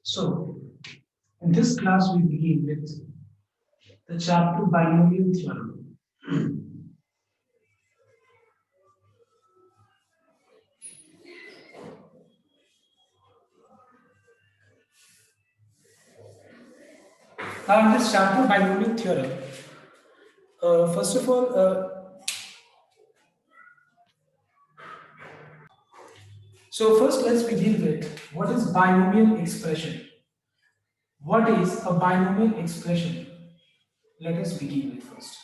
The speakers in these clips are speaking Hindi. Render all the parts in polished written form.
So, in this class, we begin with the chapter binomial theorem. Now, in this chapter binomial theorem, first of all, so first let's begin with what is binomial expression. What is a binomial expression? Let us begin with first.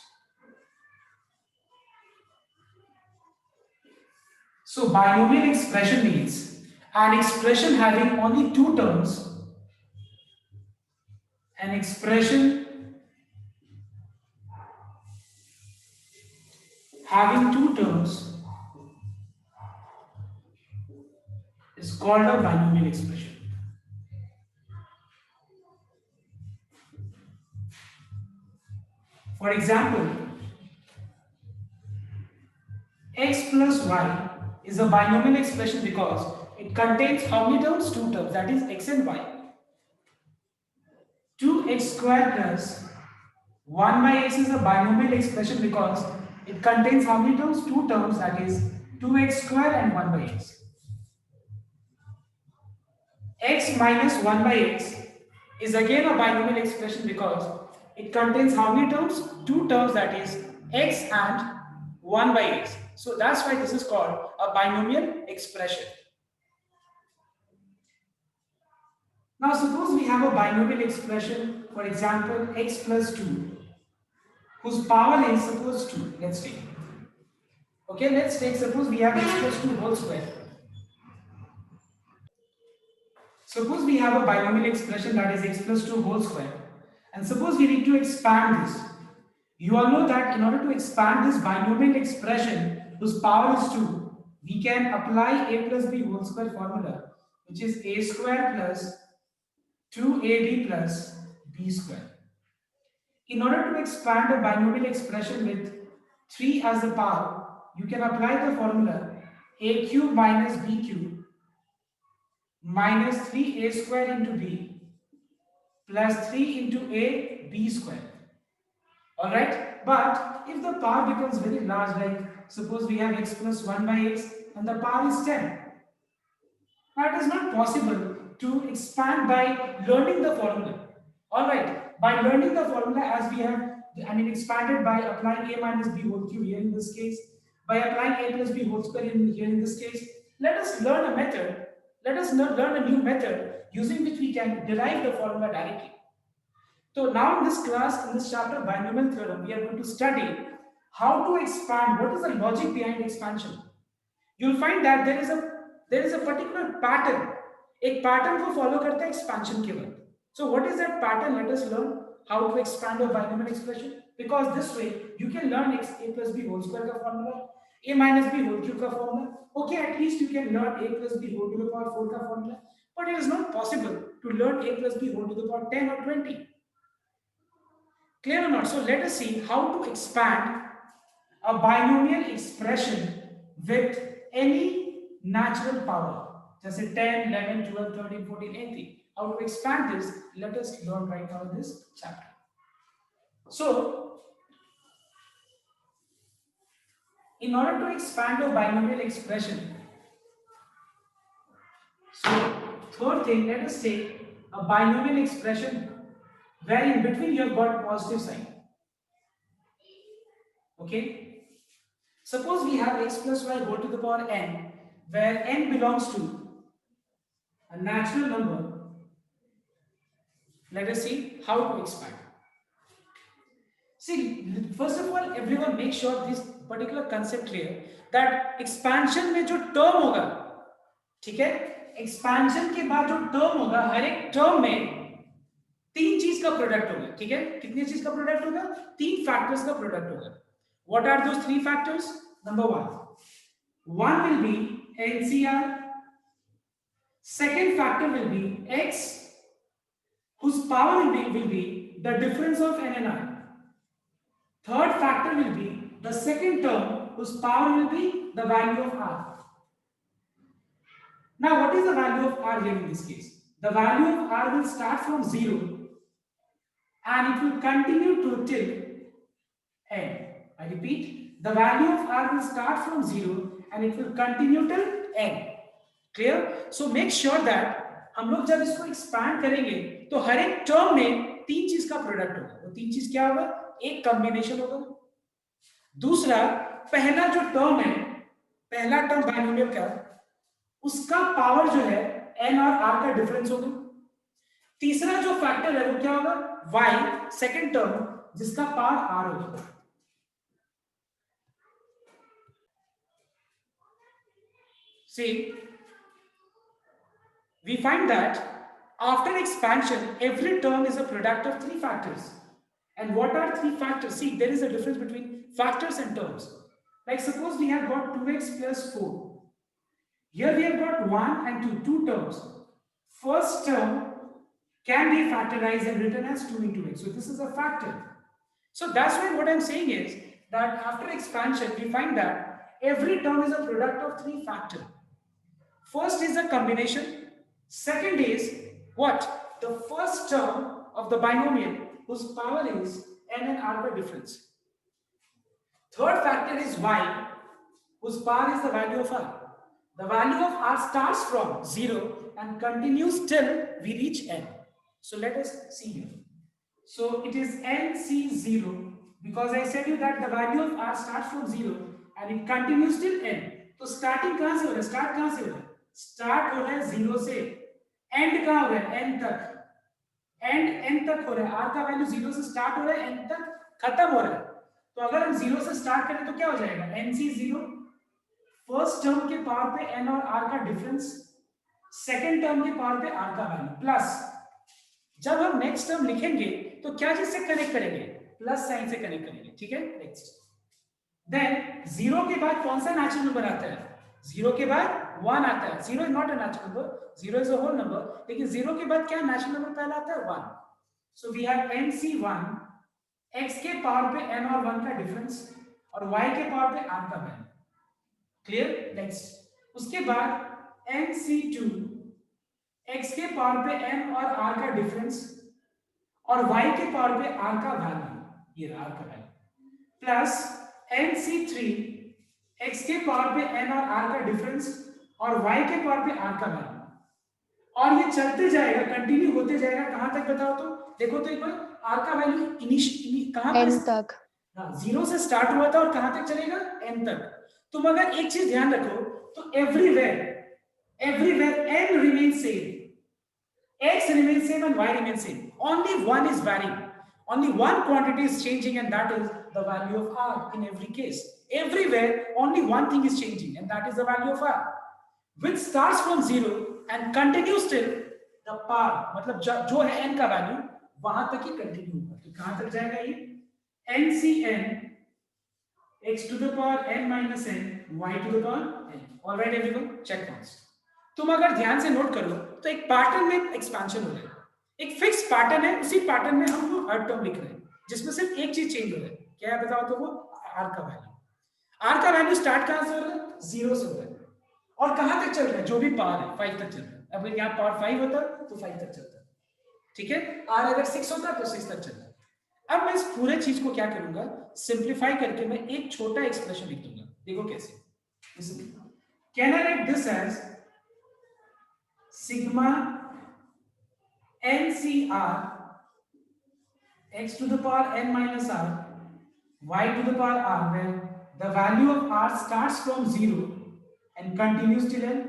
So, binomial expression means an expression having only two terms, an expression having two terms is called a binomial expression. For example, x plus y is a binomial expression because it contains how many terms? Two terms, that is x and y. 2x square plus 1 by x is a binomial expression because it contains how many terms? Two terms, that is 2x square and 1 by x. X minus 1 by x is again a binomial expression because it contains how many terms? Two terms, that is x and 1 by x. So that's why this is called a binomial expression. Now suppose we have a binomial expression, for example x plus 2, whose power is suppose 2. Let's take. Okay, let's take, suppose we have x plus 2 whole square. Suppose we have a binomial expression that is x plus 2 whole square. And suppose we need to expand this. You all know that in order to expand this binomial expression whose power is 2, we can apply a plus b whole square formula, which is a square plus 2ab plus b square. In order to expand a binomial expression with 3 as the power, you can apply the formula a cube minus b cube minus 3a square into b plus 3 into a b square. Alright, but if the power becomes very large, like suppose we have x plus 1 by x and the power is 10, now it is not possible to expand by learning the formula. Alright, by learning the formula as we have, expanded by applying a minus b whole cube here in this case, by applying a plus b whole square here in this case, let us learn a method, let us learn a new method using which we can derive the formula directly. So now in this class, in this chapter binomial theorem, we are going to study how to expand, what is the logic behind expansion. You'll find that there is a particular pattern. एक pattern को follow करता है expansion के वक्त. So what is that pattern? Let us learn how to expand a binomial expression. Because this way you can learn x a plus b whole square का formula, a minus b whole cube का formula. Okay, at least you can learn a plus b whole to the power 4 का formula. But it is not possible to learn a plus b whole to the power 10 or 20. Clear or not? So let us see how to expand a binomial expression with any natural power. Just say 10, 11, 12, 13, 14, anything. How to expand this, let us learn right now in this chapter. So, in order to expand a binomial expression, so third thing, let us take a binomial expression where in between you have got positive sign. Okay? Suppose we have x plus y whole to the power n, where n belongs to a natural number. Let us see how to expand. See, first of all, everyone make sure this particular concept clear that expansion में जो term होगा, ठीक है? Expansion के बाद जो term होगा, हर एक term में तीन चीज का प्रोडक्ट होगा, ठीक है? कितनी चीज का प्रोडक्ट होगा? तीन फैक्टर्स का प्रोडक्ट होगा. What are those three factors? Number one will be NCR. Second factor will be X, whose power will be the difference of N and I. Third factor will be the second term, whose power will be the value of R. Now, what is the value of R here in this case? the value of r will start from 0 and it will continue to till n. I repeat, the value of r will start from 0 and it will continue till n. Clear? So make sure that हम लोग जब इसको एक्सपैंड करेंगे तो हर एक टर्म में तीन चीज का प्रोडक्ट होगा। वो तीन चीज क्या होगा? एक कॉम्बिनेशन होगा, दूसरा पहला जो टर्म है, पहला टर्म बाइनोमियल का, उसका पावर जो है n और r का डिफरेंस होगा, तीसरा जो फैक्टर है वो क्या होगा? y, सेकंड टर्म जिसका पावर r होगा। See, we find that after expansion every term is a product of three factors. And what are three factors? See, there is a difference between factors and terms. Like suppose we have got 2x plus 4. Here we have got 1 and 2, two terms. First term can be factorized and written as 2 into x. So this is a factor. So that's why what I'm saying is that after expansion we find that every term is a product of three factors. First is a combination. Second is what? The first term of the binomial whose power is n and r by difference. Third factor is y whose power is the value of r. The value of r starts from 0 and continues till we reach n. So let us see here. So it is nc0 because I said you that the value of r starts from 0 and it continues till n. तो starting कहां से हो रहा है? Start कहां से हो रहा है? स्टार्ट हो रहा है 0 से, एंड कहां हो रहा है? n तक, एंड n तक हो रहा है। r का वैल्यू 0 से स्टार्ट हो रहा है, n तक खत्म हो रहा है। तो अगर हम 0 से स्टार्ट करें तो क्या हो जाएगा? nc0, फर्स्ट टर्म के पावर पे n और r का डिफरेंस, सेकंड टर्म के पावर पे r का वैल्यू, प्लस जब हम नेक्स्ट टर्म लिखेंगे तो क्या चीज से कनेक्ट करेंगे? प्लस साइन से कनेक्ट करेंगे। ठीक है, नेक्स्ट। देन 0 के बाद कौन सा नेचुरल नंबर आता है? 0 के बाद 1 आता है। 0 is not a natural number, 0 is a whole number, लेकिन 0 के बाद क्या नेचुरल नंबर पहला आता है? 1। So we have nc1, x के पावर पे n और 1 का डिफरेंस और y के पावर पे r का वैल्यू। क्लियर? नेक्स्ट। उसके बाद nc2, x के पावर पे n और r का डिफरेंस और y के पावर पे r का वैल्यू, ये r का वैल्यू, प्लस nc3, x के पावर पे n और r का डिफरेंस और y के पावर पे r का वैल्यू, और ये चलते जाएगा, कंटिन्यू होते जाएगा। कहां तक बताओ तो? देखो तो एक बार, r का वैल्यू कहां n तक, 0 से स्टार्ट हुआ था और कहां तक चलेगा? n तक। तुम अगर एक चीज ध्यान रखो तो everywhere n remains same, x remains same and y remains same. Only one is varying, only one quantity is changing, and that is the value of r in every case. Everywhere only one thing is changing, and that is the value of r, which starts from 0 and continues till the power, मतलब जो है n का वैल्यू वहां तक ही कंटिन्यू होगा। तो कहां तक जाएगा ये? ncn x to the power n minus n y to the power n. All right everyone, check once. तुम अगर ध्यान से नोट करो तो एक पैटर्न में एक्सपेंशन हो रहा है, एक फिक्स पैटर्न है, उसी पैटर्न में हम लोग हर टर्म लिख रहे हैं जिसमें सिर्फ एक चीज चेंज हो रहा है। क्या है बताओ तो? वो r का वैल्यू। r का वैल्यू स्टार्ट कहां से हो रहा है? 0 से हो रहा है, और कहां तक चल रहा है? जो भी पावर है 5 तक चल रहा है। अगर यहाँ पावर 5 होता तो 5 तक चलता, ठीक है। r अगर 6 होता तो 6 तक चलता। अब मैं इस पूरे चीज को क्या करूंगा? सिंप्लीफाई करके मैं एक छोटा एक्सप्रेशन लिख दूंगा। देखो कैसे। Can I write this as sigma ncr x to the power n minus r y to the power r, where the value of r starts from 0 and continues till n.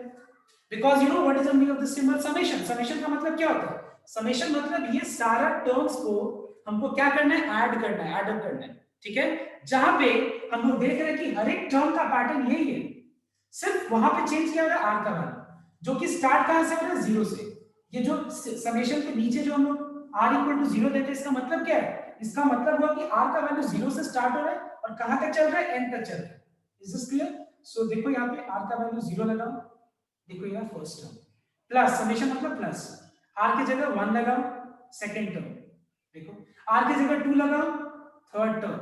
Because you know what is the meaning of this symbol summation? Summation का मतलब क्या होता है? Summation मतलब ये सारा टर्म्स को हमको क्या करना है? ऐड करना है, एड अप करना है, ठीक है। जहां पे हम लोग देख रहे हैं कि हर एक टर्म का पैटर्न यही है, सिर्फ वहां पे चेंज किया हो रहा है r का वैल्यू, जो कि स्टार्ट कहां से हो रहा है? 0 से। ये जो समेशन के नीचे जो हम लोग r इक्वल टू 0 देते हैं, इसका मतलब क्या है? इसका मतलब हुआ कि r का वैल्यू 0 से स्टार्ट हो रहा है और कहां तक चल रहा है? n तक चल रहा है। Is this clear? सो देखो यहाँ पे r का वैल्यू 0 लगाओ, देखो यहाँ फर्स्ट टर्म, प्लस समेशन मतलब प्लस, r की जगह 1 लगाओ, सेकंड टर्म, देखो r की जगह 2 लगाओ, थर्ड टर्म,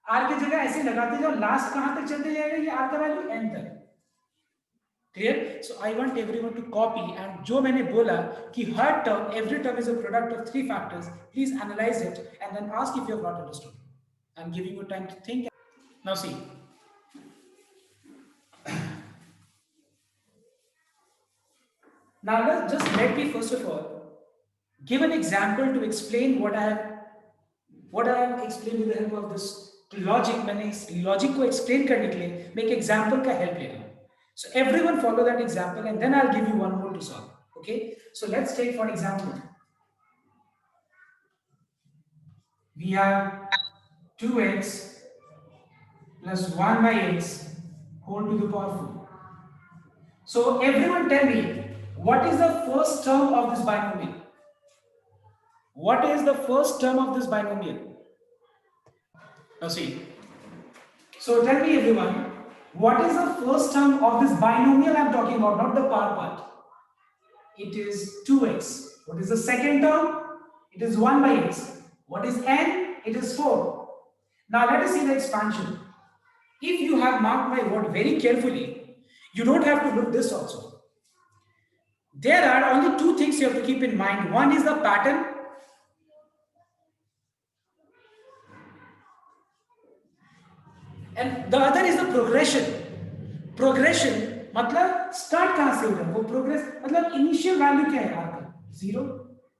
r की जगह ऐसे लगाते जाओ, लास्ट कहां तक चलते जाएगा ये r का वैल्यू? n तक। Clear? So I want everyone to copy, and जो मैंने बोला कि हर term, every term is a product of three factors. Please analyze it and then ask if you have not understood. I'm giving you time to think. Now see. Now let me first of all give an example to explain what I have explained with the help of this logic. मैंने इस logic को explain करने के लिए मैं एक example का help ले रहा हूँ. So everyone follow that example and then I'll give you one more to solve. Okay? So let's take for example. We have 2x plus 1 by x whole to the power 4. So everyone tell me, what is the first term of this binomial? What is the first term of this binomial? Now see. So tell me everyone, what is the first term of this binomial I'm talking about, not the power part? It is 2x. What is the second term? It is 1 by x. What is n? It is 4. Now let us see the expansion. If you have marked my word very carefully, you don't have to look this also. There are only two things you have to keep in mind. One is the pattern. And the other is the progression. Progression मतलब start कहाँ से हो रहा है, वो progress मतलब initial value क्या है आपका 0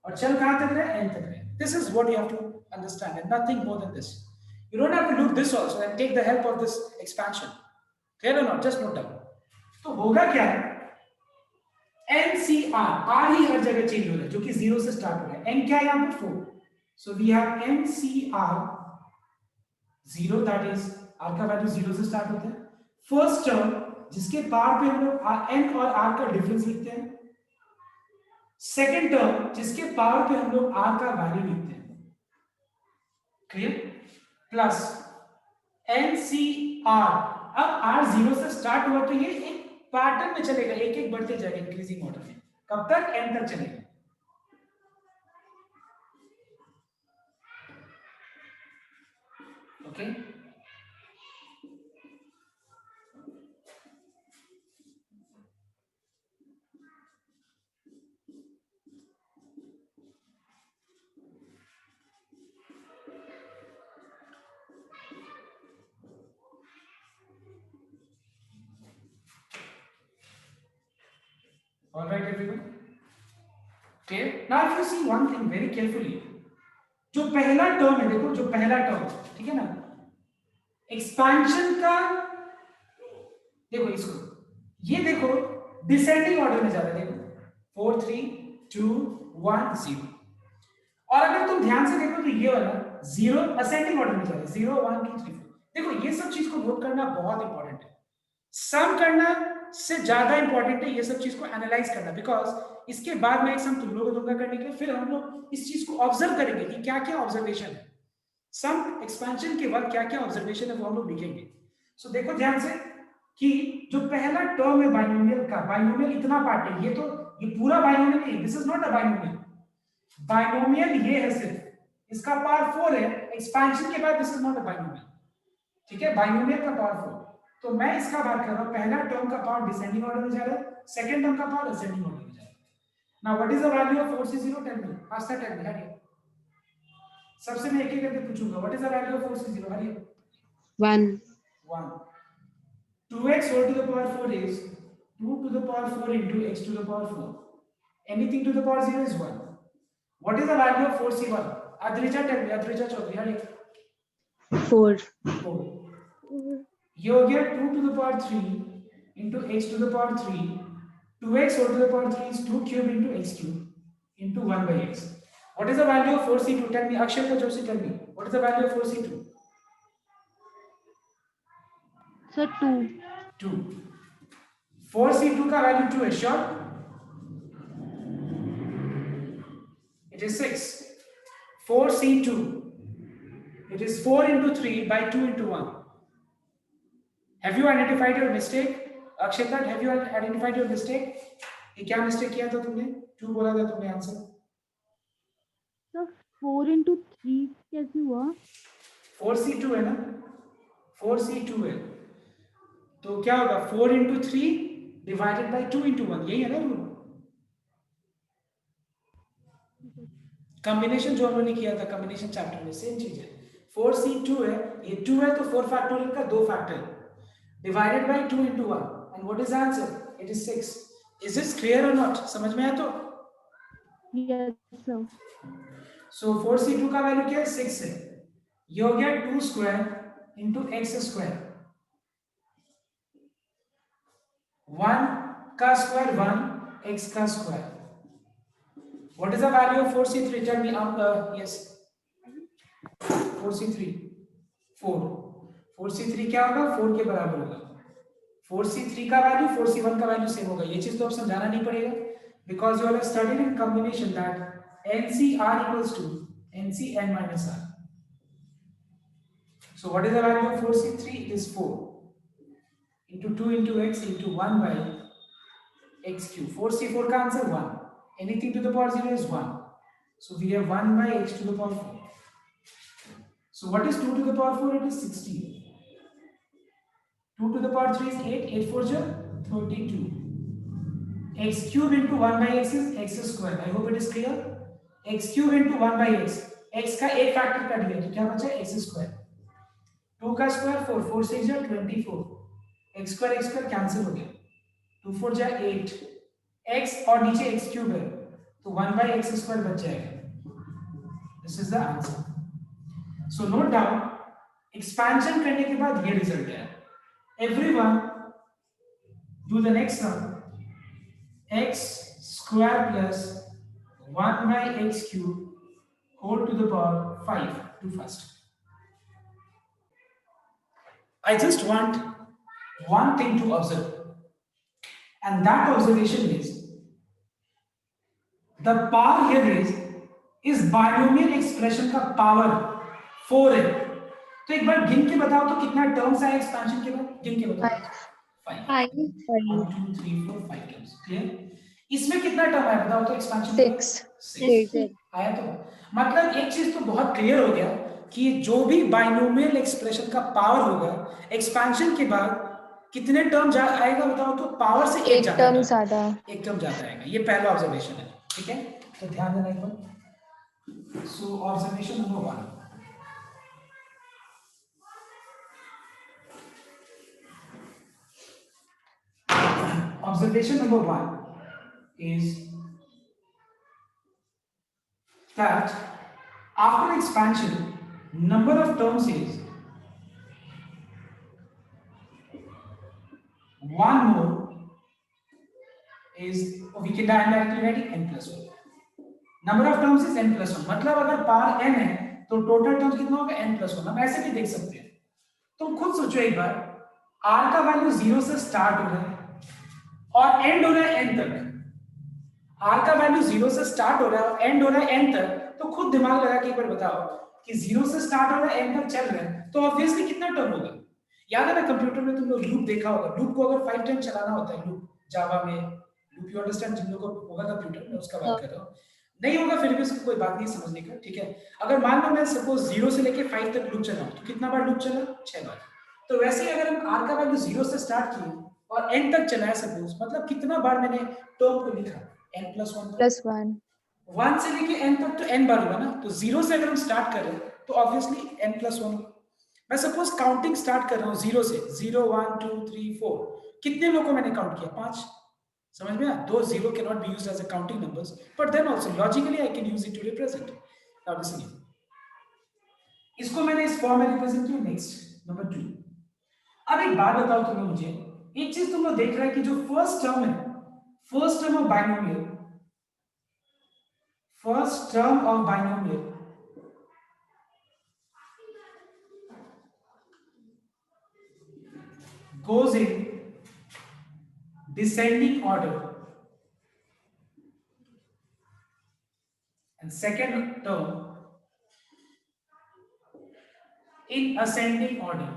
और चल कहाँ तक रहा है n तक रहा है. This is what you have to understand and nothing more than this. You don't have to look this also and take the help of this expansion. Clear or not? Just note down. तो होगा क्या है? NCR, R ही हर जगह चेंज हो रहा है जो कि 0 से स्टार्ट हो रहा है. N क्या है यहाँ पर 4. So we have NCR 0, that is R का वैल्यू 0 से स्टार्ट होता है. फर्स्ट टर्म जिसके पावर पे हम लोग n और r का डिफरेंस लिखते हैं. सेकंड टर्म जिसके पावर पे हम लोग r का वैल्यू लिखते हैं. क्लियर? Plus NCR. अब r 0 से स्टार्ट हुआ तो ये एक पैटर्न में चलेगा, एक एक बढ़ते जाएगा इंक्रीजिंग ऑर्डर में. कब तक? n तक चलेगा. Okay? All right, everyone. Okay. Now, if you see one thing very carefully, जो पहला टर्म है, देखो जो पहला टर्म, ठीक है ना, एक्सपेंशन का देखो इसको, ये देखो डिसेंडिंग ऑर्डर में जा रहा है. देखो 4 3 2 1 0. और अगर तुम ध्यान से देखो तो ये वाला 0 असेंडिंग ऑर्डर में जा रहा है. 0 1 2 3 4. देखो ये सब चीज को नोट करना बहुत इंपॉर्टेंट है. सम करना से ज्यादा इंपॉर्टेंट है ये सब चीज को एनालाइज करना, बिकॉज इसके बाद मैं एक सम तुम लोगों को दूंगा करने के लिए, फिर हम लोग इस चीज को ऑब्जर्व करेंगे कि क्या क्या ऑब्जर्वेशन है. सम एक्सपेंशन के बाद क्या क्या ऑब्जर्वेशन है वो हम लोग लिखेंगे. सो देखो ध्यान से कि जो पहला टर्म है बाइनोमियल का, बाइनोमियल इतना पार्ट है, ये तो ये पूरा बाइनोमियल नहीं, this is not a binomial. Binomial ये है सिर्फ, इसका पावर 4 है. एक्सपेंशन के बाद this is not a binomial. ठीक है, बाइनोमियल का पावर 4. तो मैं इसका बात कर रहा हूं, पहला टर्म का पावर डिसेंडिंग ऑर्डर में जा रहा है, सेकंड टर्म का पावर असेंडिंग ऑर्डर में जा रहा है. Now what is the value of 4c0? Tell me. Aastha tell me. हरिए, सबसे मैं एक एक करके पूछूंगा. What is the value of 4c0? हरिए. 1. 1. 2x whole to the power 4 is 2 to the power 4 into x to the power 4. Anything to the power 0 is 1. What is the value of 4c1? Adrija tell me. Adrija Chaudhary. Hariye. 4. 4. ये हो गया 2 to the power 3 into x to the power 3. 2x whole to the power 3 is 2 cube into x cube into 1 by x. What is the value of 4c2? Tell me. Akshay Joshi, tell me. What is the value of 4c2? So 2. 2. 4c2 का वैल्यू 2 है. Sure? It is 6. 4c2. It is 4 into 3 by 2 into 1. Have you identified your mistake? Akshitat, have you identified your mistake? ये क्या mistake किया था तुमने? 2 बोला था तुमने आंसर. So 4 into 3 कैसे हुआ? 4c2 है ना? 4c2 है. तो क्या होगा? 4 into 3 डिवाइडेड बाय 2 into 1, यही है ना रूल? कॉम्बिनेशन जो हम लोगों ने किया था कॉम्बिनेशन चैप्टर में, सेम चीज है। 4c2 है, ये 2 है तो 4 फैक्टोरियल का 2 factor divided by 2 into 1, and what is answer? It is 6। Is this clear और नॉट? समझ में आया? तो Yes, sir. सो 4c2 का वैल्यू क्या है? 6 है। ये हो गया 2 स्क्वायर इंटू एक्स स्क्वायर, 1 का स्क्वायर 1, एक्स का square. What is the value of 4c3? Tell me. Yes. 4c3 4। 4c3 क्या होगा? 4 के बराबर होगा। 4c3 का वैल्यू 4c1 का वैल्यू सेम होगा। ये चीज तो अब समझाना नहीं पड़ेगा, because you have studied in combination that NCR equals to NCn minus R. So what is the value of 4c3? It is 4 into 2 into x into 1 by x cube. 4c4 का answer 1. Anything to the power 0 is 1. So we have 1 by x to the power 4. So what is 2 to the power 4? It is 16. 2 to the power 3 is 8. 8 4 is 32. X cube into 1 by x is x square. I hope it is clear. X cube into 1 by x. X का एक फैक्टर कट गया तो क्या बचा? x square. 2 का स्क्वायर 4. 4 से 24. x square कैंसिल हो गया. 2 4 जा 8. x और नीचे x cube है तो 1 by x square बच जाएगा. This is the answer. So note down, expansion करने के बाद ये रिजल्ट है. Everyone do the next sum. X square plus 1 by x cube whole to the power 5. Do first. I just want one thing to observe, and that observation is the power here is binomial expression का power 4 है. तो एक बार गिन के बताओ तो कितना टर्म्स आए एक्सपेंशन के बाद? गिन के बताओ. 5. 1 2 3 4 5 टर्म्स. क्लियर? इसमें कितना टर्म आया बताओ तो एक्सपेंशन? 6 आया. तो मतलब एक चीज तो बहुत क्लियर हो गया कि जो भी बाइनोमियल एक्सप्रेशन का पावर होगा एक्सपेंशन के बाद कितने टर्म आएगा बताओ तो? पावर से एक टर्म ज्यादा आएगा. ये पहला ऑब्जर्वेशन है. ठीक है, तो ध्यान देना एक बार. सो observation number 1. Observation number 1 is that after expansion, number of terms is 1 more is, we can directly write n plus 1. Number of terms is n plus 1. मतलब अगर पावर n है तो टोटल टर्म्स कितना होगा? n plus 1. हम ऐसे भी देख सकते हैं. तुम खुद सोचो एक बार, r का वैल्यू 0 से स्टार्ट हो रहा है और एंड हो रहा है n तक. r का वैल्यू 0 से स्टार्ट हो रहा है और एंड हो रहा है n तक. तो खुद दिमाग लगा के एक बार बताओ कि 0 से स्टार्ट हो रहा है n तक चल रहा है तो ऑब्वियसली कितना टर्म होगा? याद है ना कंप्यूटर में तुम लोग लूप देखा होगा. लूप को अगर 5 टाइम चलाना होता है, लूप जावा में लूप, यू अंडरस्टैंड? जिन लोगों को होगा कंप्यूटर में उसका बात कर रहा हूं. नहीं होगा फिर भी उसकी कोई बात नहीं समझने का. ठीक है, अगर मान लो मैं सपोज 0 से लेके 5 तक लूप चलाऊं तो कितना बार लूप चला? 6 बार. तो वैसे ही अगर हम r का वैल्यू 0 से स्टार्ट किए और n तक चलाया सपोज, मतलब कितना बार मैंने टर्म को लिखा? n plus 1. 1 से लेके n तक तो n बार होगा ना. तो 0 से अगर हम स्टार्ट कर रहे हैं तो ऑब्वियसली n plus 1. मैं सपोज काउंटिंग स्टार्ट कर रहा हूँ 0 से. 0 1 2 3 4. कितने लोगों को मैंने काउंट किया? 5. समझ में आया? दो 0 can not be used as a counting numbers, but then also logically I can use it to represent. Now listen, इसको मैंने इस फॉर्म में रिप्रेजेंट किया. Next number 2. अब एक बात बताओ तुम लोग मुझे, एक चीज तुम लोग देख रहे हैं कि जो फर्स्ट टर्म है, first term of binomial, first term of binomial goes in descending order and second term in ascending order.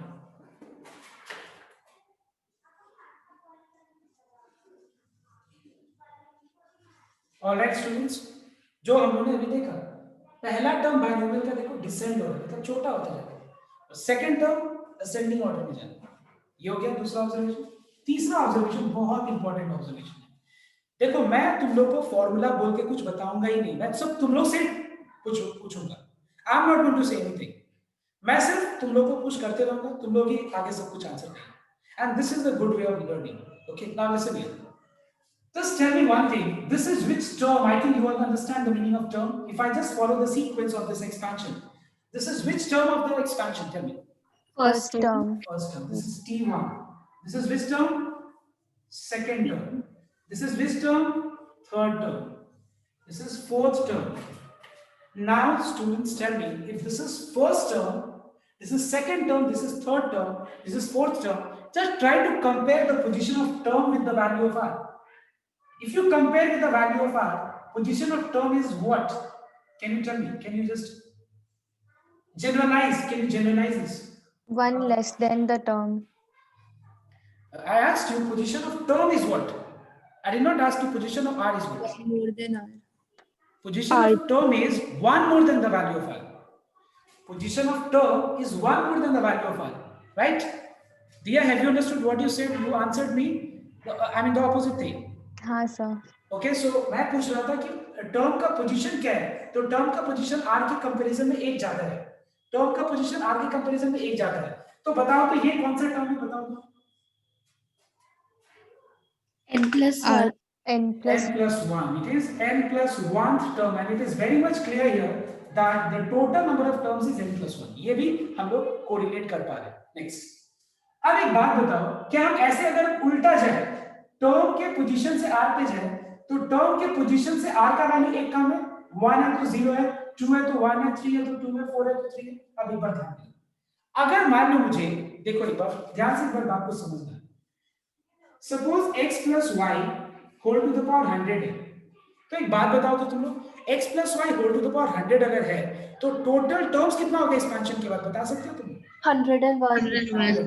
Alright students, जो हम लोगों ने अभी देखा, पहला टर्म बाइनोमियल का देखो डिसेंड ऑर्डर मतलब छोटा होता जाता है, और सेकंड टर्म असेंडिंग ऑर्डर में जाता है. ये हो गया दूसरा ऑब्जर्वेशन. तीसरा ऑब्जर्वेशन बहुत इंपॉर्टेंट ऑब्जर्वेशन है। देखो मैं तुम लोग को फॉर्मूला बोल के कुछ बताऊंगा ही नहीं, मैं सब तुम लोग से पूछूंगा। I am not going to say anything, मैं सिर्फ तुम लोग को पुश करते रहूंगा, तुम लोग ही आगे सब कुछ आंसर करेंगे। And this is the good way of learning. Okay, now listen here. Just tell me one thing. This is which term? I think you all understand the meaning of term. If I just follow the sequence of this expansion, this is which term of the expansion? Tell me. First term. First term. This is T1. This is which term? Second term. This is which term? Third term. This is fourth term. Now, students, tell me if this is first term, this is second term, this is third term, this is fourth term. Just try to compare the position of term with the value of r. If you compare with the value of r, position of term is what? Can you tell me? Can you just generalize? Can you generalize this? 1 less than the term. I asked you position of term is what? I did not ask you position of r is what? More than r. Position of term is 1 more than the value of r. Position of term is 1 more than the value of r. Right? Diya, have you understood what you said? You answered me. I mean the opposite thing. हाँ सर. ओके, सो मैं पूछ रहा था कि टर्म का पोजीशन क्या है, तो टर्म का पोजीशन r के कंपैरिजन में एक ज्यादा है, टर्म का पोजीशन r के कंपैरिजन में एक ज्यादा है, तो बताओ तो ये कौन सा टर्म है, बताओ तो। n plus r. n plus n plus 1. It is n plus 1th term and it is very much clear here that the total number of terms is n plus 1. ये भी हम लोग कोरिलेट कर पा रहे हैं। नेक्स्ट, अब एक बात बताओ, क्या हम ऐसे अगर उल्टा जाए, टर्म के पोजीशन से r पे जाए, तो टर्म के पोजीशन से r का वैल्यू एक कम है, 1 है तो 0 है, 2 है तो 1 है, 3 है तो 2 है, 4 है तो 3 है। अब एक बार ध्यान दें, अगर मान लो मुझे, देखो एक बार ध्यान से एक बार बात को समझना, suppose x plus y whole to the power 100 है, तो एक बात बताओ तो तुम लोग, x plus y whole to the power 100 अगर है, तो टोटल टर्म्स कितना होगा एक्सपेंशन के बाद, बता सकते हो तुम? 101.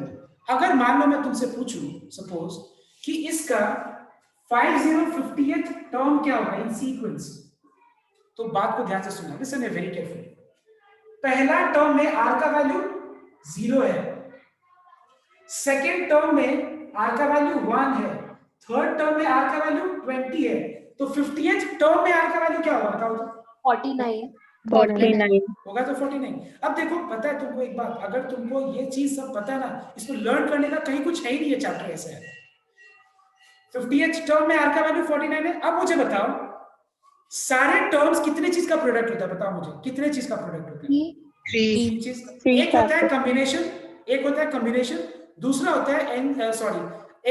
अगर मान लो मैं तुमसे पूछूं सपोज कि इसका 5050th टर्म क्या होगा इन सीक्वेंस, तो बात को ध्यान से सुनना, लिसन वेरी केयरफुली। पहला टर्म में r का वैल्यू 0 है, सेकंड टर्म में r का वैल्यू 1 है, थर्ड टर्म में r का वैल्यू 20 है, तो 50th टर्म में r का वैल्यू क्या होगा बताओ तो? 49. 49. होगा तो 49। अब देखो पता है तुमको एक बात, अगर तुमको ये चीज सब पता है ना, इसको लर्न करने का कहीं कुछ है ही नहीं, ये चैप्टर ऐसा है। 50th टर्म में r का वैल्यू 49 है। अब मुझे बताओ सारे टर्म्स कितने चीज का प्रोडक्ट होता है, बताओ मुझे कितने चीज का प्रोडक्ट होता है? 3. चीज का। एक होता है कॉम्बिनेशन, एक होता है कॉम्बिनेशन, दूसरा होता है n सॉरी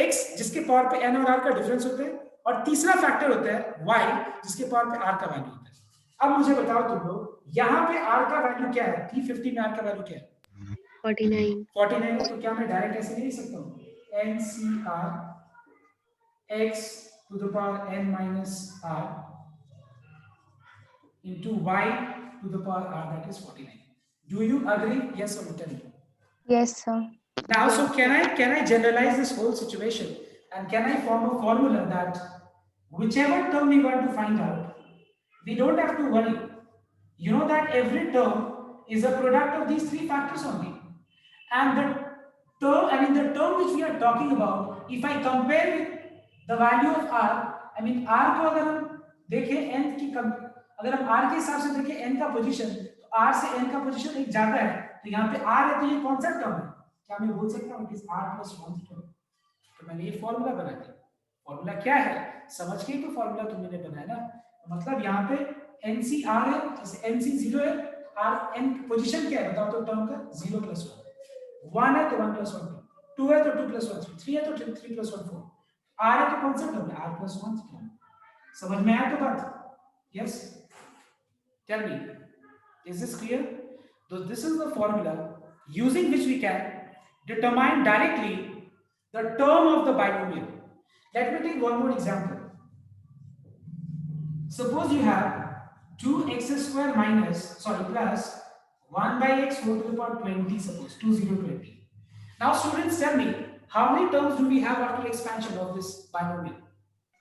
x जिसके पावर पे n और r का डिफरेंस होता है, और तीसरा फैक्टर होता है y जिसके पावर पे r का वैल्यू होता है। अब मुझे बताओ तुम लोग, यहाँ पे r का वैल्यू क्या है? 350 में r का वैल्यू क्या है? 49. 49 है, तो क्या मैं डायरेक्ट ऐसे नहीं लिख सकता हूँ? NCR x to the power n minus r into y to the power r, that is 49. Do you agree? Yes or no? Tell me. Yes sir. Now, so can I generalize this whole situation and can I form a formula that whichever term we want to find out, we don't have to worry. You know that every term is a product of these three factors only. And the term which we are talking about, if I compare with the value of r, I mean r को अगर हम देखें n की अगर हम r के हिसाब से देखें n का पोजीशन, तो r से n का पोजीशन एक ज्यादा है, तो यहाँ पे r है, तो ये कौन सा टर्म है? क्या मैं बोल सकता हूँ कि r plus 1 टर्म? तो मैंने ये फॉर्मूला बना दिया। फॉर्मूला क्या है समझ के तो फॉर्मूला तुमने बनाया ना, मतलब यहाँ पे NCR है, जैसे NC 0 है, r n पोजीशन क्या है बताओ तो टर्म का? 0 plus 1, 1 है तो 1 plus 1 2 है तो 2 plus 1 3 है तो 3 plus 1 4, r है तो कौन सा टर्म है? r plus 1 term. समझ में आया तो बात? Yes, tell me, is this clear? So this is the formula using which we can determine directly the term of the binomial. Let me take one more example. Suppose you have 2x square plus 1 by x whole to the power 20, suppose 2020. Now students, tell me, how many terms do we have after expansion of this binomial?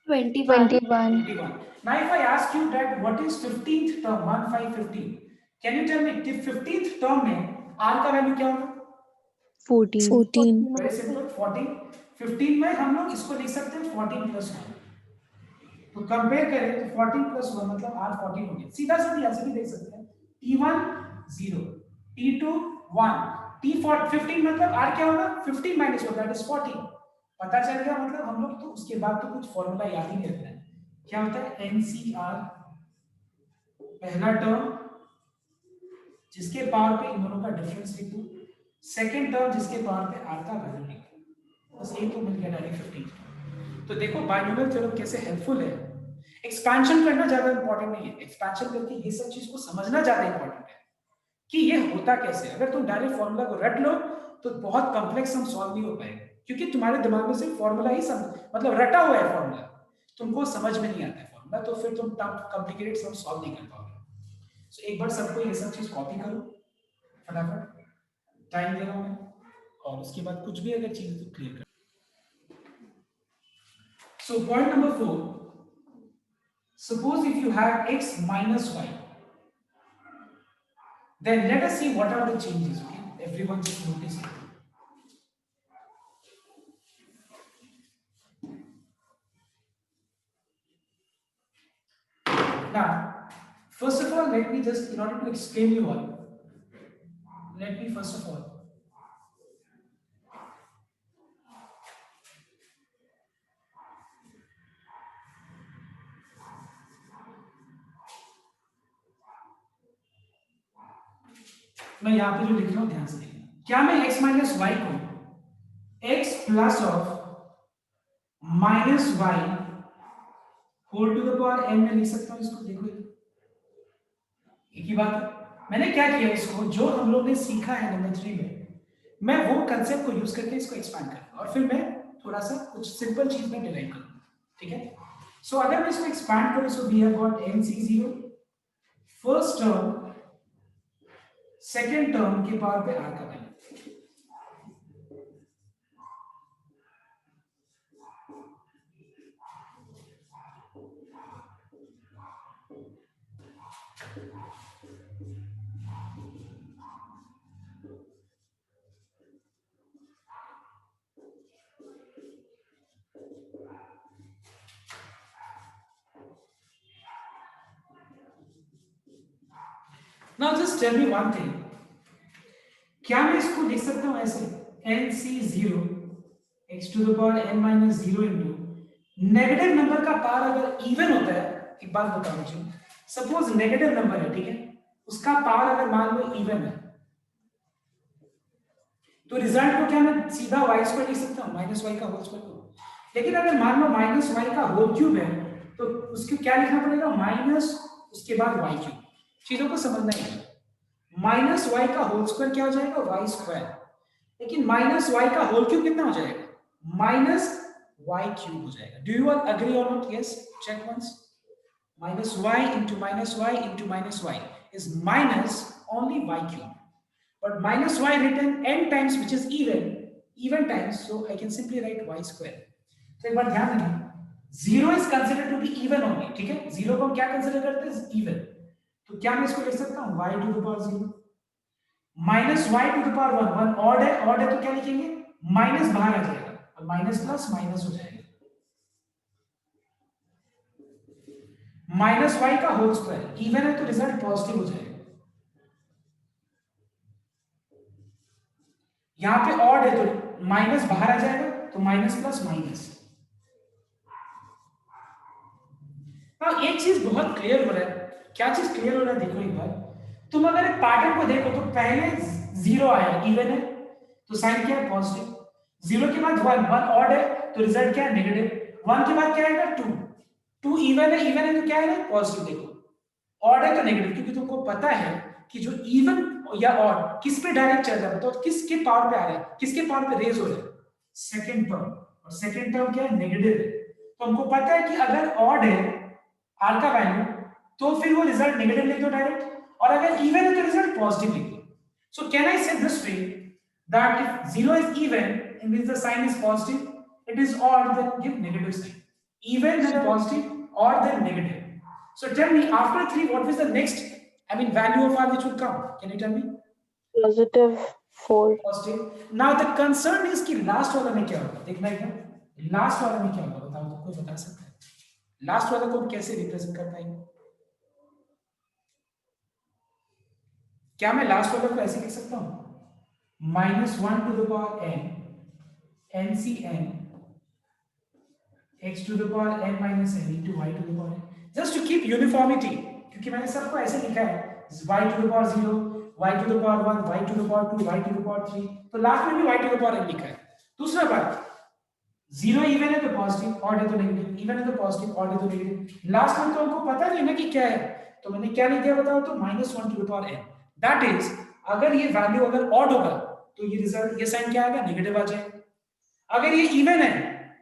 21. 21. Now if I ask you that what is 15th term, 1 5 15, can you tell me if 15th term में r का वैल्यू क्या होगा? 14. Very simple, 14. 15 में हम लोग इसको लिख सकते हैं 14 प्लस 1, तो कंपेयर करें तो 14 प्लस 1 मतलब R 14 हो गया। सीधा सीधा ऐसे भी देख सकते हैं, T1 0, T2 1, T4 15 मतलब R क्या होगा 15 माइनस 1 दैट इज 14, पता चल गया। मतलब हम लोग तो उसके बाद तो कुछ फॉर्मूला याद ही नहीं रखना है। क्या होता है NCR, पहला टर्म जिसके पावर पे इन दोनों का डिफरेंस लिख दूं, सेकंड टर्म जिसके पावर पे R का वैल्यू लिख दूं, बस ये तो मिल गया डायरेक्ट 15। तो देखो बाइनोमियल थ्योरम कैसे हेल्पफुल है। एक्सपेंशन करना ज्यादा इंपॉर्टेंट नहीं है, एक्सपेंशन करके ये सब चीज को समझना ज्यादा इंपॉर्टेंट है कि ये होता कैसे। अगर तुम डायरेक्ट फॉर्मूला को रट लो तो बहुत कॉम्प्लेक्स सम सॉल्व नहीं हो पाएगा, क्योंकि तुम्हारे दिमाग में सिर्फ फॉर्मूला ही मतलब रटा हुआ है फॉर्मूला, तुमको समझ में नहीं आता है फॉर्मूला, तो फिर तुम कॉम्प्लिकेटेड सम सॉल्व नहीं कर पाओगे। सो एक बार सबको ये सब चीज कॉपी करो फटाफट, टाइम दे रहा हूं मैं, और उसके बाद कुछ भी अगर चीज तो क्लियर कर। So point number 4, suppose if you have x minus y, then let us see what are the changes. Okay, everyone just notice it. Now first of all, let me just, in order to explain you all, let me first of all मैं यहां पे जो लिख रहा हूं ध्यान से देखना, क्या मैं x माइनस y को x plus of minus y whole to the power n में लिख सकता हूं? इसको देखो, एक ही बात है। मैंने क्या किया, इसको जो हम लोग ने सीखा है नंबर 3 में, मैं वो कंसेप्ट को यूज करके इसको एक्सपांड करूंगा और फिर मैं थोड़ा सा कुछ सिंपल चीज में डिराइव करूंगा, ठीक है। सो अगर मैं इसको एक्सपांड करूं, so we have got nc0 first term second term के पावर पे r का value, now just tell me one thing, क्या मैं इसको लिख सकता हूं ऐसे nc0 x to the power n minus 0 into negative number का पावर अगर इवन होता है, एक बात बताओ मुझे, सपोज नेगेटिव नंबर है, ठीक है, उसका पावर अगर मान लो इवन है, तो रिजल्ट को क्या मैं सीधा y स्क्वायर लिख सकता हूं, माइनस y का होल स्क्वायर को। लेकिन अगर मान लो माइनस y का होल क्यूब है, तो उसको क्या लिखना पड़ेगा, माइनस उसके बाद y क्यूब। चीजों को समझना है, माइनस y का होल स्क्वायर क्या हो जाएगा, y स्क्वायर, लेकिन माइनस y का होल क्यूब कितना हो जाएगा, माइनस y क्यूब हो जाएगा। डू यू ऑल एग्री और not? Yes, check once. Minus y into minus y into minus y is minus only y cube, but minus y written n times which is even times, so I can simply write y square. तो एक बार ध्यान देना, 0 is considered to be even only, ठीक है, 0 को हम क्या कंसीडर करते हैं, even। तो क्या मैं इसको लिख सकता हूं y to the power 0 minus y to the power 1, 1 odd है तो क्या लिखेंगे, माइनस बाहर आ जाएगा और माइनस प्लस माइनस हो जाएगा, माइनस y का होल स्क्वायर, इवन है तो रिजल्ट पॉजिटिव हो जाएगा। यहां पे ऑड है तो माइनस बाहर आ जाएगा, तो माइनस प्लस माइनस। अब एक चीज बहुत क्लियर हो रहा है, क्या चीज क्लियर हो रहा है, देखो एक बार, तुम अगर पैटर्न को देखो तो पहले 0 आया, इवन है तो साइन क्या है, पॉजिटिव, 0 के बाद 1, 1 ऑड है तो रिजल्ट क्या है, नेगेटिव, 1 के बाद क्या आएगा, 2, 2 इवन है तो क्या आएगा, पॉजिटिव। देखो ऑड है तो नेगेटिव, क्योंकि तुमको पता है कि जो इवन या ऑड किस पे डायरेक्ट चल रहा है, तो किसके पावर पे आ रहा है, किसके पावर पे रेज हो रहा है, सेकंड टर्म, और सेकंड टर्म क्या है, नेगेटिव है। तो हमको पता है कि अगर ऑड है r का वैल्यू, तो फिर वो रिजल्ट नेगेटिव लिख दो डायरेक्ट, और अगर इवन है तो रिजल्ट पॉजिटिव लिख दो। सो कैन आई से this way that if 0 is even, it means the sign is positive, it is odd, then give negative sign, even then positive, odd then negative. So tell me, after 3 what is the next, I mean, value of r which would come, can you tell me? Positive 4. Positive. Now the concern is कि लास्ट वाला में क्या होगा, देखना है क्या लास्ट वाला में क्या होगा, बताओ तो, कोई बता सकता है लास्ट वाला को हम कैसे रिप्रेजेंट कर पाएंगे? क्या मैं लास्ट वाला को ऐसे लिख सकता हूं, -1 to the power n NCn x to the power n minus n into y to the power n, just to keep uniformity, क्योंकि मैंने सबको ऐसे लिखा है y to the power 0, y to the power 1, y to the power 2, y to the power 3, तो लास्ट में भी y to the power n लिखा है। दूसरा बात, 0 इवन है तो पॉजिटिव, ऑड है तो नेगेटिव, इवन है तो पॉजिटिव, ऑड है तो नेगेटिव। लास्ट में तो हमको पता नहीं है ना कि क्या है, तो मैंने क्या लिख दिया बताओ तो, -1 to the power n, that is अगर ये वैल्यू अगर ऑड होगा तो ये रिजल्ट, ये साइन क्या आएगा, नेगेटिव आ जाएगा। अगर ये इवन है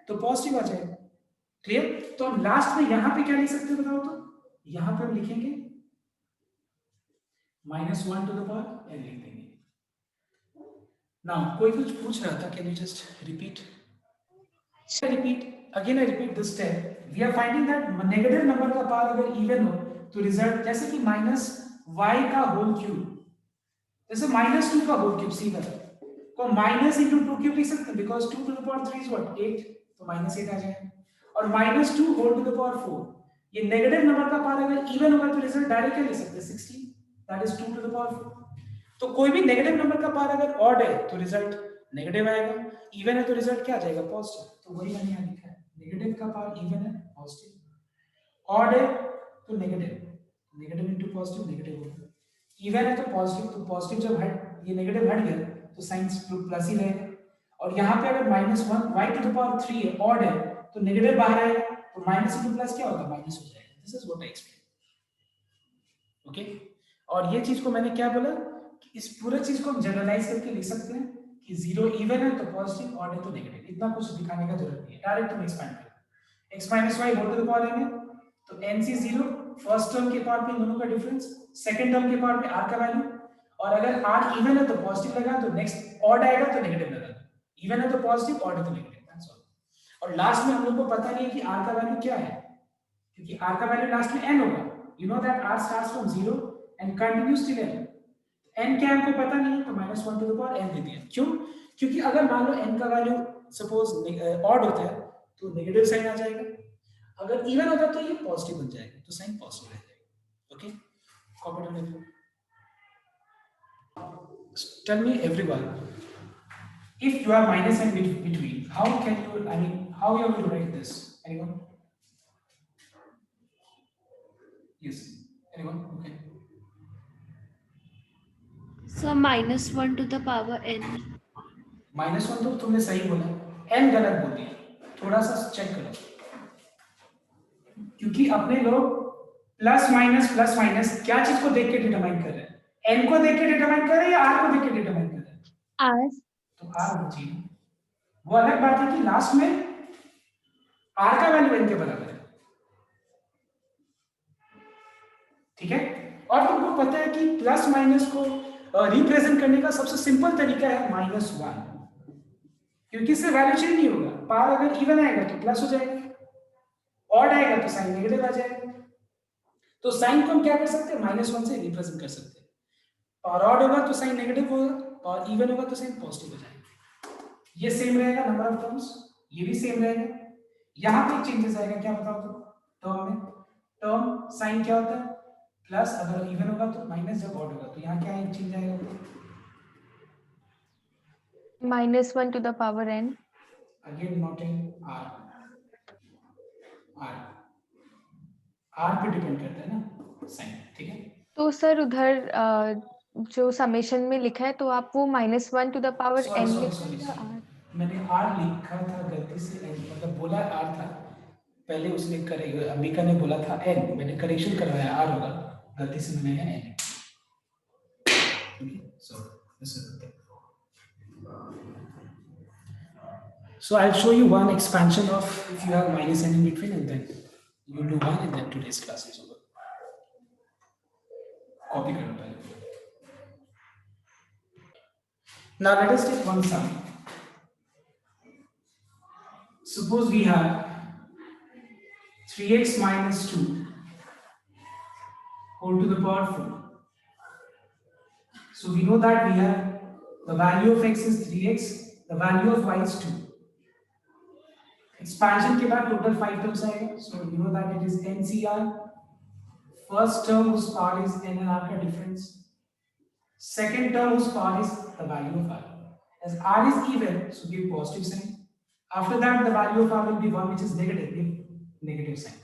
तो पॉजिटिव आ जाएगा। क्लियर? तो हम लास्ट में यहां पे क्या लिख सकते हैं बताओ तो, यहां पे हम लिखेंगे -1 to the power n लिख देंगे। नाउ कोई कुछ पूछ रहा था, can you just repeat? Again I repeat this step, we are finding that negative number का पावर अगर इवन हो तो रिजल्ट, जैसे कि -y का होल क्यूब, जैसे -2 का होल क्यूब सीधा को माइनस इंटू 2 क्यूब लिख सकते हैं, because 2 to the power 3 is what 8, तो -8 आ जाएगा। और -2 होल टू द पावर 4, ये नेगेटिव नंबर का पावर अगर इवन होगा तो रिजल्ट डायरेक्ट क्या लिख सकते हैं, 16, that is 2 to the power 4। तो कोई भी नेगेटिव नंबर का पावर अगर ऑड है तो रिजल्ट नेगेटिव आएगा, इवन है तो रिजल्ट क्या आ जाएगा, पॉजिटिव। तो वही मैंने यहाँ लिखा है, नेगेटिव का पावर इवन है पॉजिटिव, ऑड है तो negative, negative into positive negative होगा, इवन है तो पॉजिटिव, तो पॉजिटिव जब हट, ये नेगेटिव हट गया तो साइन प्लस ही रहेगा। और यहाँ पे अगर -1 y to the power 3 है, ऑड है तो नेगेटिव बाहर आएगा, तो माइनस इंटू प्लस क्या होगा, माइनस हो जाएगा। This is what I explain. Okay, और ये चीज को मैंने क्या बोला कि इस पूरे चीज को हम जनरलाइज करके लिख सकते हैं कि 0 इवन है तो पॉजिटिव, ऑड है तो नेगेटिव, इतना कुछ दिखाने का जरूरत नहीं है, डायरेक्ट तुम एक्सपेंड करो। x - y whole to the power n है तो n से 0 फर्स्ट टर्म के पावर पे इन दोनों का डिफरेंस, सेकंड टर्म के पावर पे r का वैल्यू, और अगर r इवन है तो पॉजिटिव लगा, तो नेक्स्ट ऑड आएगा तो नेगेटिव लगा, इवन है तो पॉजिटिव, ऑड है तो नेगेटिव, दैट्स ऑल। और लास्ट में हम लोग को पता नहीं है कि r का वैल्यू क्या है, क्योंकि r का वैल्यू लास्ट में n होगा, you know that r starts from 0 and continues till n, n क्या हमको पता नहीं है, तो -1 to the power n दे दिया। क्यों? क्योंकि अगर मान लो n का वैल्यू सपोज ऑड होता है तो नेगेटिव साइन आ जाएगा, अगर इवन होता तो ये पॉजिटिव बन जाएगा, तो साइन पॉजिटिव रह जाएगा। Okay, copy down it. Tell me everyone, if you have minus n between, how can you, I mean, how you are going to write this? Anyone? Yes, anyone? Okay. So -1 to the power n. -1 तो तुमने सही बोला, n गलत बोल दिया, थोड़ा सा चेक करो, क्योंकि अपने लोग प्लस माइनस क्या चीज को देख के डिटरमाइन कर रहे हैं, n को देख के डिटरमाइन कर रहे हैं या r को देख के डिटरमाइन कर रहे हैं? R. तो r बची, वो अलग बात है कि लास्ट में r का वैल्यू n के बराबर है, ठीक है। और तुमको पता है कि प्लस माइनस को रिप्रेजेंट करने का सबसे सिंपल तरीका है -1, क्योंकि इससे वैल्यू चेंज नहीं होगा, पावर अगर इवन आएगा तो प्लस हो जाएगा, ऑड आएगा तो साइन नेगेटिव आ जाएगा, तो साइन को हम क्या कर सकते हैं, -1 से रिप्रेजेंट कर सकते हैं। पावर ऑड होगा तो साइन नेगेटिव होगा, और इवन होगा तो साइन पॉजिटिव हो जाएगा। ये सेम रहेगा नंबर ऑफ टर्म्स, ये भी सेम रहेगा, यहां पे चेंजेस आएगा, क्या बताओ तो, टर्म में, टर्म साइन क्या होता है प्लस, अगर इवन होगा तो माइनस, जब ऑड होगा तो यहाँ क्या एक चेंज आएगा, -1 to the power n. Again not in r, r पे डिपेंड करता है ना साइन, ठीक है। तो सर उधर जो समेशन में लिखा है तो आप वो -1 to the power n sorry, लिखा है। मैंने r लिखा था गलती से n, मतलब बोला r था पहले, उसने करे अंबिका ने बोला था n, मैंने करेक्शन करवाया r होगा, गलती से मैंने n, so this is the thing. So I'll show you one expansion of if you have minus n in between, and then you'll do one, and then today's class is over. Copy करो पहले. Now let us take one sum. Suppose we have 3x minus 2 whole to the power 4. So we know that we have The value of x is 3x, the value of y is 2. Expansion के बाद total 5 terms आएगा. So you know that it is NCR. First term whose part is n and r का difference. Second term whose part is the value of r. As r is even, so give positive sign. After that, the value of r will be 1, which is negative. Give negative sign.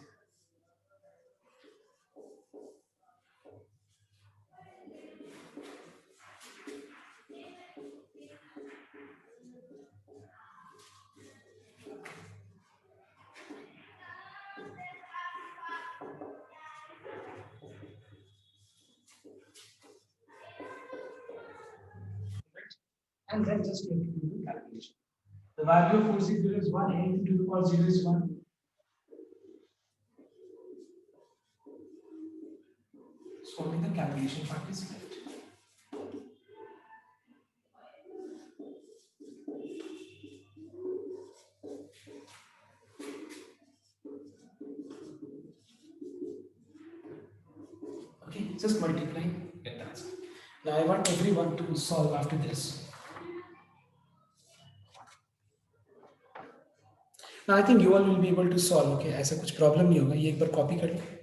And then just you have to do the calculation. The value of 460 is 1, anything to the power 0 is 1. So only the calculation part is left. Okay, just multiply, get the answer. Now I want everyone to solve after this. Now I think you all will be able to solve. Okay, ऐसा कुछ problem नहीं होगा. ये एक बार copy कर लो.